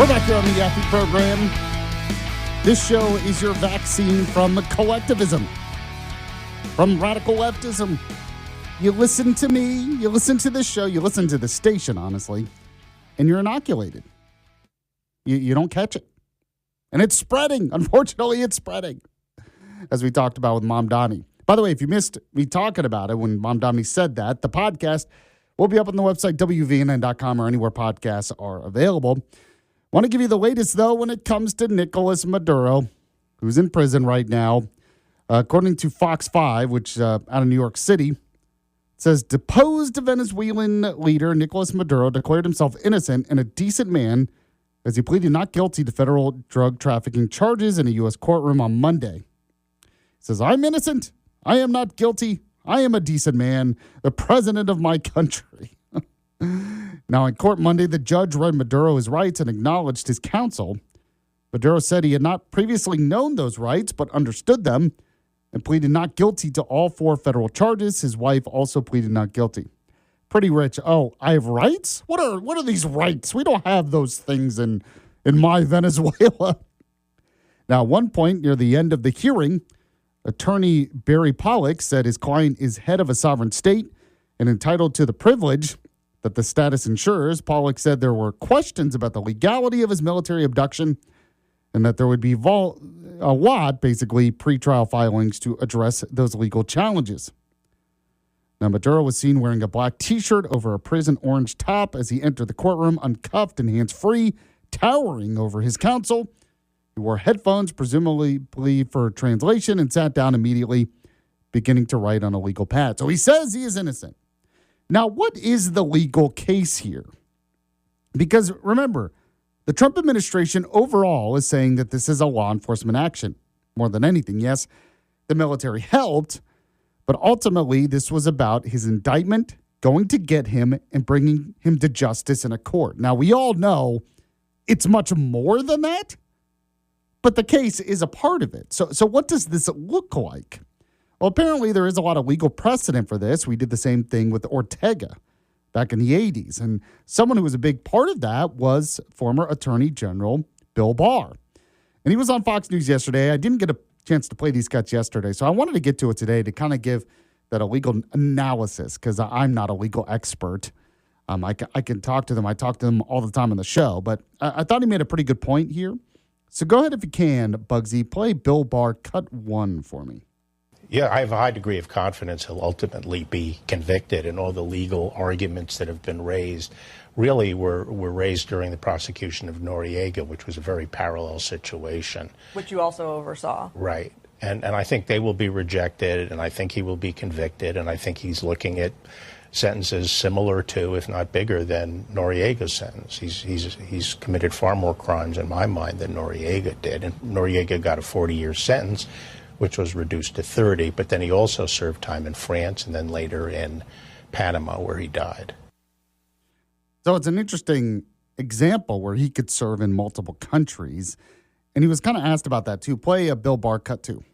We're back here on the Yaffee program. This show is your vaccine from collectivism, from radical leftism. You listen to me, you listen to this show, you listen to the station, honestly, and you're inoculated. You don't catch it. And it's spreading. Unfortunately, it's spreading, as we talked about with Mom Donnie. By the way, if you missed me talking about it when Mom Donnie said that, the podcast will be up on the website, WVNN.com, or anywhere podcasts are available. Want to give you the latest, though, when it comes to Nicolas Maduro, who's in prison right now. According to Fox 5, which out of New York City, it says deposed Venezuelan leader Nicolas Maduro declared himself innocent and a decent man as he pleaded not guilty to federal drug trafficking charges in a U.S. courtroom on Monday. He says, I'm innocent. I am not guilty. I am a decent man, the president of my country. Now, in court Monday, the judge read Maduro his rights and acknowledged his counsel. Maduro said he had not previously known those rights, but understood them and pleaded not guilty to all 4 federal charges. His wife also pleaded not guilty. Pretty rich. Oh, I have rights? What are these rights? We don't have those things in my Venezuela. Now, at one point near the end of the hearing, attorney Barry Pollock said his client is head of a sovereign state and entitled to the privilege that the status ensures. Pollock said there were questions about the legality of his military abduction and that there would be a lot, basically, pretrial filings to address those legal challenges. Now, Maduro was seen wearing a black T-shirt over a prison orange top as he entered the courtroom, uncuffed and hands-free, towering over his counsel. He wore headphones, presumably for translation, and sat down immediately, beginning to write on a legal pad. So he says he is innocent. Now, what is the legal case here? Because remember, the Trump administration overall is saying that this is a law enforcement action. More than anything, yes, the military helped, but ultimately this was about his indictment, going to get him and bringing him to justice in a court. Now, we all know it's much more than that, but the case is a part of it. So what does this look like? Well, apparently there is a lot of legal precedent for this. We did the same thing with Ortega back in the 80s. And someone who was a big part of that was former Attorney General Bill Barr. And he was on Fox News yesterday. I didn't get a chance to play these cuts yesterday, so I wanted to get to it today to kind of give that a legal analysis, because I'm not a legal expert. I can talk to them. I talk to them all the time on the show. But I thought he made a pretty good point here. So go ahead if you can, Bugsy. Play Bill Barr cut 1 for me. Yeah, I have a high degree of confidence he'll ultimately be convicted, and all the legal arguments that have been raised really were raised during the prosecution of Noriega, which was a very parallel situation. Which you also oversaw. Right. And I think they will be rejected, and I think he will be convicted, and I think he's looking at sentences similar to, if not bigger than, Noriega's sentence. He's committed far more crimes in my mind than Noriega did, and Noriega got a 40-year sentence, which was reduced to 30, but then he also served time in France and then later in Panama, where he died. So it's an interesting example where he could serve in multiple countries, and he was kind of asked about that too. Play a Bill Barr cut 2.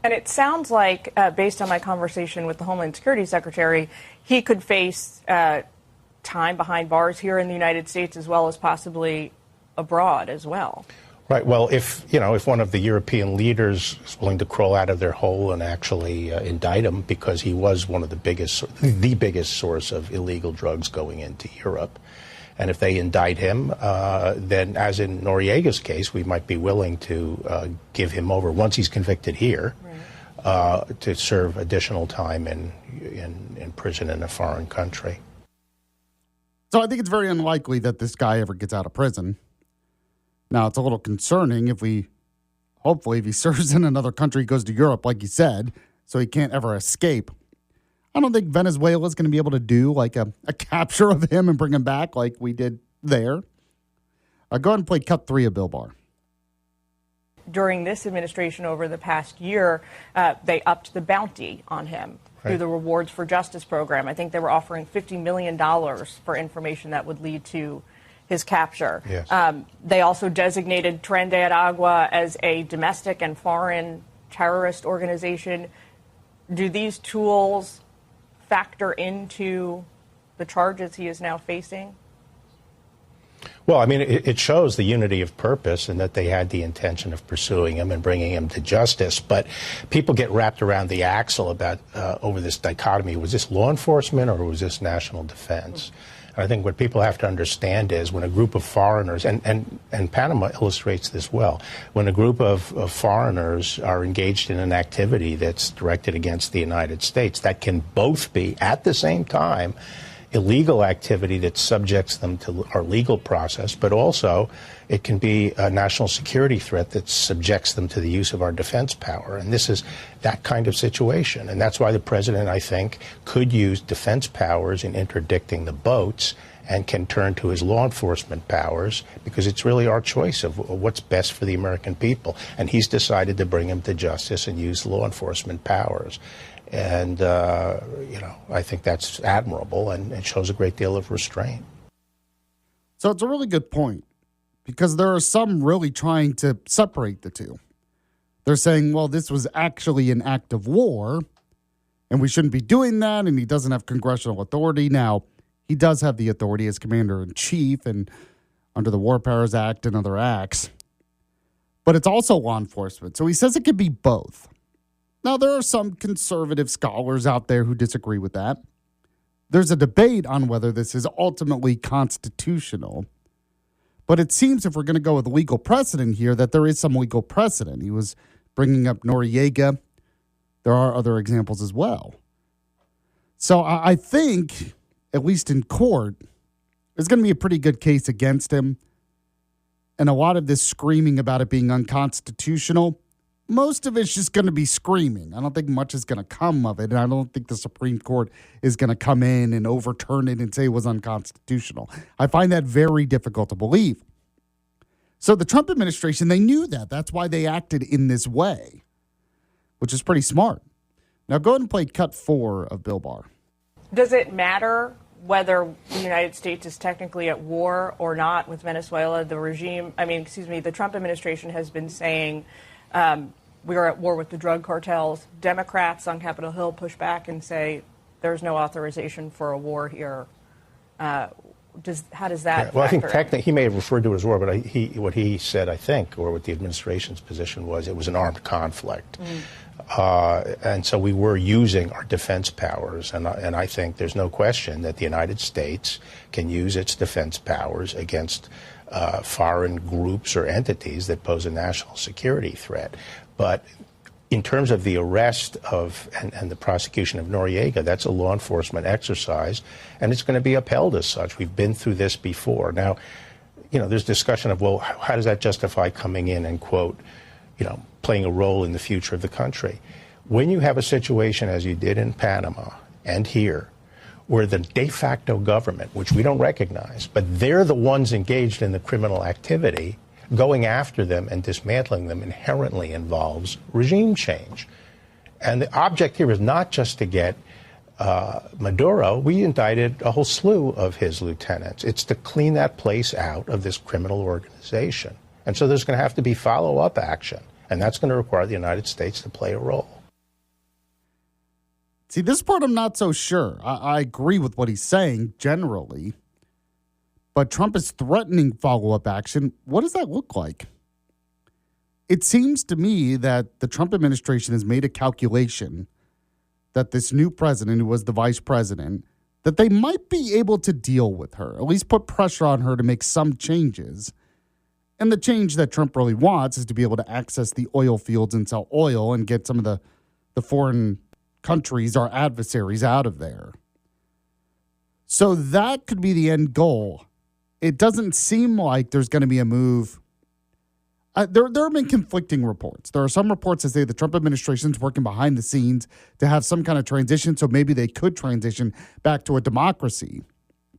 And it sounds like, based on my conversation with the Homeland Security Secretary, he could face time behind bars here in the United States as well as possibly abroad as well. Right. Well, if one of the European leaders is willing to crawl out of their hole and actually indict him, because he was one of the biggest source of illegal drugs going into Europe, and if they indict him, then, as in Noriega's case, we might be willing to give him over once he's convicted here, right, to serve additional time in prison in a foreign country. So I think it's very unlikely that this guy ever gets out of prison. Now, it's a little concerning if he serves in another country, goes to Europe, like you said, so he can't ever escape. I don't think Venezuela is going to be able to do like a capture of him and bring him back like we did there. Go ahead and play cut 3 of Bill Barr. During this administration over the past year, they upped the bounty on him through the Rewards for Justice program. I think they were offering $50 million for information that would lead to his capture. Yes. They also designated Tren de Aragua as a domestic and foreign terrorist organization. Do these tools factor into the charges he is now facing? Well, I mean, it shows the unity of purpose and that they had the intention of pursuing him and bringing him to justice. But people get wrapped around the axle about over this dichotomy. Was this law enforcement or was this national defense? And I think what people have to understand is when a group of foreigners, and Panama illustrates this well, when a group of foreigners are engaged in an activity that's directed against the United States, that can both be, at the same time, illegal activity that subjects them to our legal process, but also it can be a national security threat that subjects them to the use of our defense power. And this is that kind of situation. And that's why the president, I think, could use defense powers in interdicting the boats and can turn to his law enforcement powers because it's really our choice of what's best for the American people. And he's decided to bring him to justice and use law enforcement powers. And, I think that's admirable, and it shows a great deal of restraint. So it's a really good point because there are some really trying to separate the two. They're saying, well, this was actually an act of war, and we shouldn't be doing that, and he doesn't have congressional authority. Now, he does have the authority as commander-in-chief and under the War Powers Act and other acts. But it's also law enforcement. So he says it could be both. Now, there are some conservative scholars out there who disagree with that. There's a debate on whether this is ultimately constitutional. But it seems if we're going to go with legal precedent here, that there is some legal precedent. He was bringing up Noriega. There are other examples as well. So I think, at least in court, there's going to be a pretty good case against him. And a lot of this screaming about it being unconstitutional, most of it's just going to be screaming. I don't think much is going to come of it, and I don't think the Supreme Court is going to come in and overturn it and say it was unconstitutional. I find that very difficult to believe. So the Trump administration, they knew that. That's why they acted in this way, which is pretty smart. Now go ahead and play cut 4 of Bill Barr. Does it matter whether the United States is technically at war or not with Venezuela? The Trump administration has been saying we are at war with the drug cartels. Democrats on Capitol Hill push back and say there's no authorization for a war here. How does that? Well, I think technically he may have referred to it as war, but what he said, I think, or what the administration's position was, it was an armed conflict. And so we were using our defense powers, and I think there's no question that the United States can use its defense powers against foreign groups or entities that pose a national security threat. But in terms of the arrest of and the prosecution of Noriega, that's a law enforcement exercise, and it's going to be upheld as such. We've been through this before. Now, there's discussion of, well, how does that justify coming in and, quote, playing a role in the future of the country? When you have a situation, as you did in Panama and here, where the de facto government, which we don't recognize, but they're the ones engaged in the criminal activity, going after them and dismantling them inherently involves regime change. And the object here is not just to get Maduro. We indicted a whole slew of his lieutenants. It's to clean that place out of this criminal organization. And so there's going to have to be follow-up action, and that's going to require the United States to play a role. See, this part I'm not so sure. I agree with what he's saying generally, but Trump is threatening follow-up action. What does that look like? It seems to me that the Trump administration has made a calculation that this new president, who was the vice president, that they might be able to deal with her, at least put pressure on her to make some changes. And the change that Trump really wants is to be able to access the oil fields and sell oil and get some of the foreign countries, our adversaries, out of there. So that could be the end goal. It doesn't seem like there's going to be a move. There have been conflicting reports. There are some reports that say the Trump administration is working behind the scenes to have some kind of transition, so maybe they could transition back to a democracy.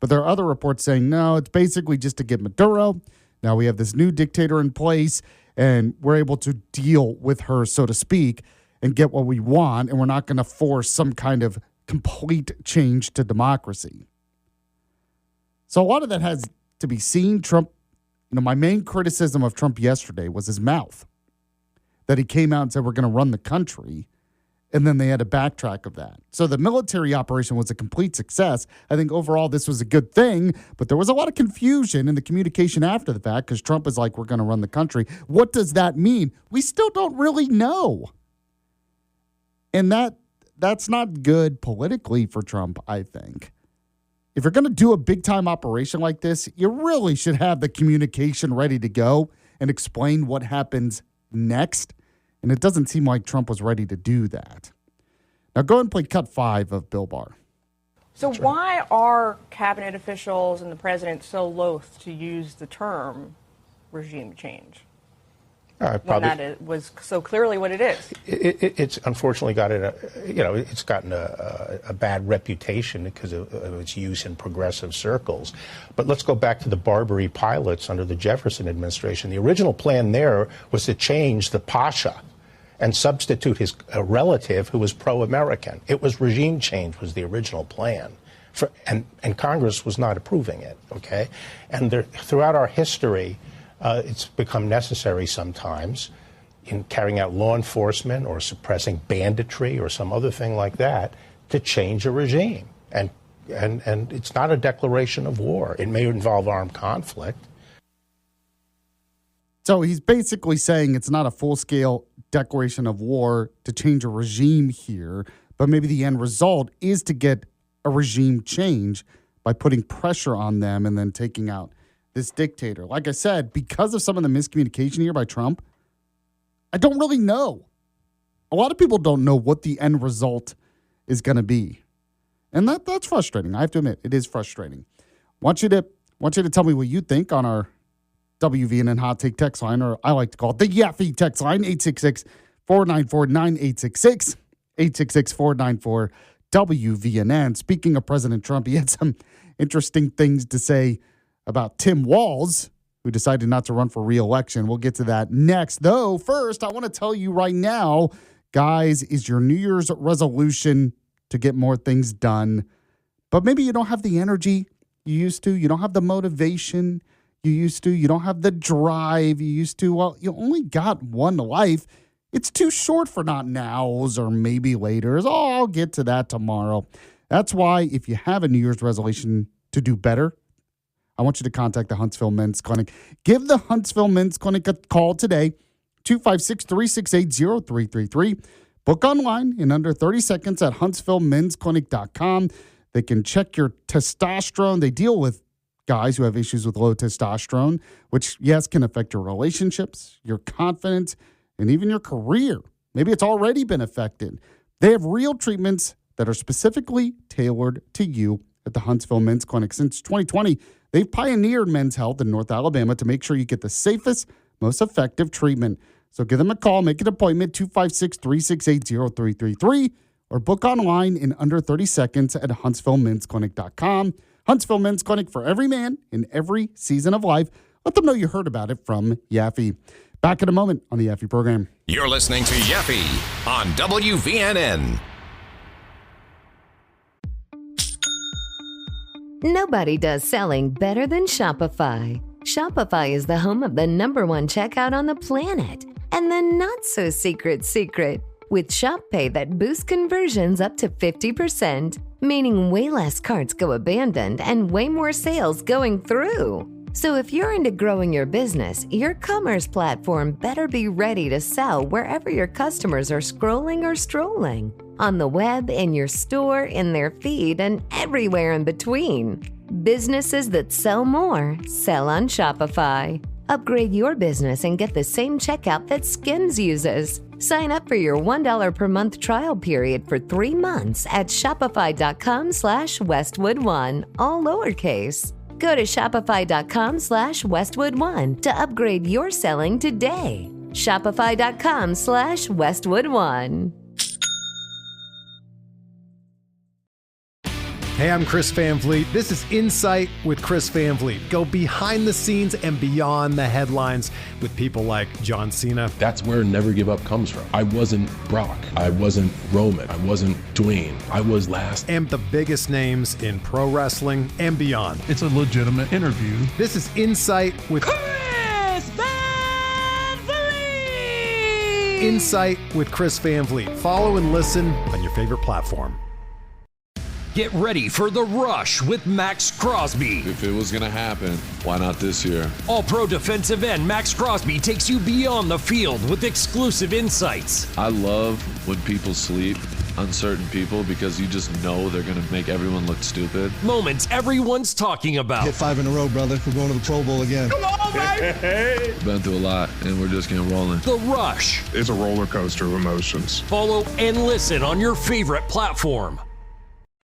But there are other reports saying, no, it's basically just to get Maduro. Now we have this new dictator in place, and we're able to deal with her, so to speak, and get what we want, and we're not going to force some kind of complete change to democracy. So a lot of that has to be seen. Trump, my main criticism of Trump yesterday was his mouth, that he came out and said we're going to run the country, and then they had to backtrack of that. So the military operation was a complete success. I think overall this was a good thing, but there was a lot of confusion in the communication after the fact because Trump was like, we're going to run the country. What does that mean? We still don't really know. And that's not good politically for Trump, I think. If you're going to do a big-time operation like this, you really should have the communication ready to go and explain what happens next. And it doesn't seem like Trump was ready to do that. Now go ahead and play cut 5 of Bill Barr. So why are cabinet officials and the president so loath to use the term regime change? When that was so clearly what it is. It's unfortunately it's gotten a bad reputation because of its use in progressive circles. But let's go back to the Barbary pilots under the Jefferson administration. The original plan there was to change the Pasha and substitute his relative who was pro-American. It was regime change was the original plan. And Congress was not approving it, okay? And throughout our history, it's become necessary sometimes in carrying out law enforcement or suppressing banditry or some other thing like that to change a regime. And it's not a declaration of war. It may involve armed conflict. So he's basically saying it's not a full-scale declaration of war to change a regime here, but maybe the end result is to get a regime change by putting pressure on them and then taking out this dictator. Like I said, because of some of the miscommunication here by Trump, I don't really know. A lot of people don't know what the end result is going to be. And that's frustrating. I have to admit, it is frustrating. Want you to tell me what you think on our WVNN Hot Take text line, or I like to call it the Yaffee text line, 866-494-9866, 866-494-WVNN. Speaking of President Trump, he had some interesting things to say about Tim Walz, who decided not to run for re-election. We'll get to that next. Though, first, I want to tell you right now, guys, is your New Year's resolution to get more things done, but maybe you don't have the energy you used to. You don't have the motivation you used to. You don't have the drive you used to. Well, you only got one life. It's too short for not nows or maybe laters. Oh, I'll get to that tomorrow. That's why if you have a New Year's resolution to do better, I want you to contact the Huntsville Men's Clinic. Give the Huntsville Men's Clinic a call today, 256-368-0333. Book online in under 30 seconds at huntsvillemensclinic.com. They can check your testosterone. They deal with guys who have issues with low testosterone, which, yes, can affect your relationships, your confidence, and even your career. Maybe it's already been affected. They have real treatments that are specifically tailored to you at the Huntsville Men's Clinic. Since 2020, they've pioneered men's health in North Alabama to make sure you get the safest, most effective treatment. So give them a call, make an appointment, 256-368-0333, or book online in under 30 seconds at huntsvillemensclinic.com. Huntsville Men's Clinic for every man in every season of life. Let them know you heard about it from Yaffee. Back in a moment on the Yaffee program. You're listening to Yaffee on WVNN. Nobody does selling better than Shopify. Shopify is the home of the #1 checkout on the planet. And the not-so-secret secret, with Shop Pay that boosts conversions up to 50%, meaning way less carts go abandoned and way more sales going through. So if you're into growing your business, your commerce platform better be ready to sell wherever your customers are scrolling or strolling. On the web, in your store, in their feed, and everywhere in between. Businesses that sell more, sell on Shopify. Upgrade your business and get the same checkout that Skims uses. Sign up for your $1 per month trial period for 3 months at shopify.com/Westwood1, all lowercase. Go to shopify.com/Westwood1 to upgrade your selling today. Shopify.com/Westwood1. Hey, I'm Chris Van Vliet. This is Insight with Chris Van Vliet. Go behind the scenes and beyond the headlines with people like John Cena. That's where Never Give Up comes from. I wasn't Brock. I wasn't Roman. I wasn't Dwayne. I was last. And the biggest names in pro wrestling and beyond. It's a legitimate interview. This is Insight with Chris Van Vliet. Insight with Chris Van Vliet. Follow and listen on your favorite platform. Get ready for The Rush with Max Crosby. If it was going to happen, why not this year? All-pro defensive end Max Crosby takes you beyond the field with exclusive insights. I love when people sleep, uncertain people, because you just know they're going to make everyone look stupid. Moments everyone's talking about. Hit 5 in a row, brother. We're going to the Pro Bowl again. Come on, baby! Been through a lot, and we're just getting rolling. The Rush. It's a roller coaster of emotions. Follow and listen on your favorite platform.